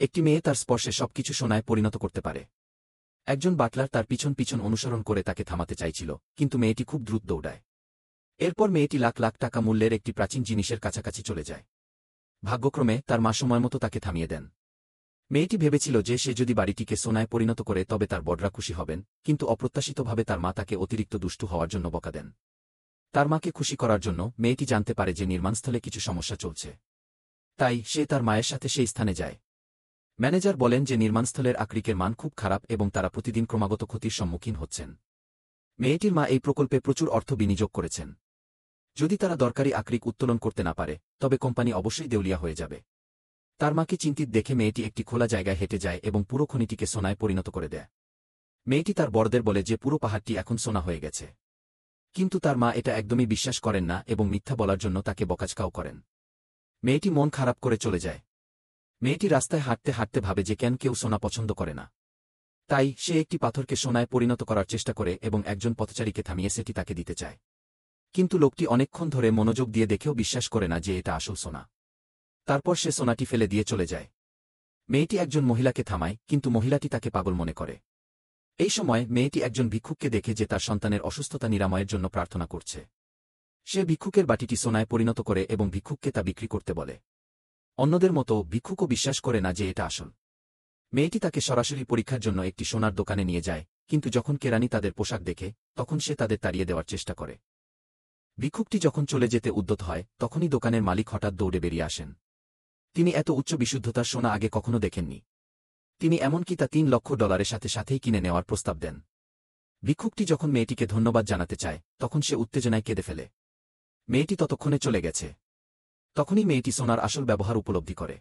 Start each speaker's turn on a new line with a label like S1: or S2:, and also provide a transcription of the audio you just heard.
S1: একটি মেয়ে তার স্পর্শে সবকিছু সোনায় পরিণত করতে পারে। একজন বাটলার তার পিছন পিছন অনুসরণ করে তাকে থামাতে চাইছিল, কিন্তু মেয়েটি খুব দ্রুত দৌড়ায়। এরপর মেয়েটি লাখ লাখ টাকা মূল্যের একটি প্রাচীন জিনিসের কাছাকাছি চলে যায়। ভাগ্যক্রমে তার মা সময়মতো তাকে থামিয়ে দেন। মেয়েটি ভেবেছিল যে সে যদি বাড়িটিকে সোনায় পরিণত করে তবে তার বড়রা খুশি হবেন, কিন্তু অপ্রত্যাশিতভাবে তার মা তাকে অতিরিক্ত দুষ্টু হওয়ার জন্য বকা দেন। তার মাকে খুশি করার জন্য মেয়েটি জানতে পারে যে নির্মাণস্থলে কিছু সমস্যা চলছে। তাই সে তার মায়ের সাথে সেই স্থানে যায়। ম্যানেজার বলেন যে নির্মাণস্থলের আকরিকের মান খুব খারাপ এবং তারা প্রতিদিন ক্রমাগত ক্ষতির সম্মুখীন হচ্ছেন। মেয়েটির মা এই প্রকল্পে প্রচুর অর্থ বিনিয়োগ করেছেন। যদি তারা দরকারি আকরিক উত্তোলন করতে না পারে, তবে কোম্পানি অবশ্যই দেউলিয়া হয়ে যাবে। তার মাকে চিন্তিত দেখে মেয়েটি একটি খোলা জায়গায় হেঁটে যায় এবং পুরো খনিটিকে সোনায় পরিণত করে দেয়। মেয়েটি তার বড়দের বলে যে পুরো পাহাড়টি এখন সোনা হয়ে গেছে। কিন্তু তার মা এটা একদমই বিশ্বাস করেন না এবং মিথ্যা বলার জন্য তাকে বকাঝকাও করেন। মেয়েটি মন খারাপ করে চলে যায়। মেয়েটি রাস্তায় হাঁটতে হাঁটতে ভাবে যে কেন কেউ সোনা পছন্দ করে না। তাই সে একটি পাথরকে সোনায় পরিণত করার চেষ্টা করে এবং একজন পথচারীকে থামিয়ে সেটি তাকে দিতে চায়। কিন্তু লোকটি অনেকক্ষণ ধরে মনোযোগ দিয়ে দেখেও বিশ্বাস করে না যে এটা আসল সোনা। তারপর সে সোনাটি ফেলে দিয়ে চলে যায়। মেয়েটি একজন মহিলাকে থামায়, কিন্তু মহিলাটি তাকে পাগল মনে করে। এই সময় মেয়েটি একজন ভিক্ষুককে দেখে যে তার সন্তানের অসুস্থতা নিরাময়ের জন্য প্রার্থনা করছে। সে ভিক্ষুকের বাটিটি সোনায় পরিণত করে এবং ভিক্ষুককে তা বিক্রি করতে বলে। অন্যদের মতো ভিক্ষুকও বিশ্বাস করে না যে এটা আসল। মেয়েটি তাকে সরাসরি পরীক্ষার জন্য একটি সোনার দোকানে নিয়ে যায়, কিন্তু যখন কেরানি তাদের পোশাক দেখে, তখন সে তাদের তাড়িয়ে দেওয়ার চেষ্টা করে। ভিক্ষুকটি যখন চলে যেতে উদ্যত হয়, তখনই দোকানের মালিক হঠাৎ দৌড়ে বেরিয়ে আসেন। তিনি এত উচ্চ বিশুদ্ধতার সোনা আগে কখনো দেখেননি। তিনি এমনকি তা $3 লক্ষ সাথে সাথেই কিনে নেওয়ার প্রস্তাব দেন। ভিক্ষুকটি যখন মেয়েটিকে ধন্যবাদ জানাতে চায়, তখন সে উত্তেজনায় কেঁদে ফেলে। মেয়েটি ততক্ষণে চলে গেছে। তখনই মেয়েটি সোনার আসল ব্যবহার উপলব্ধি করে।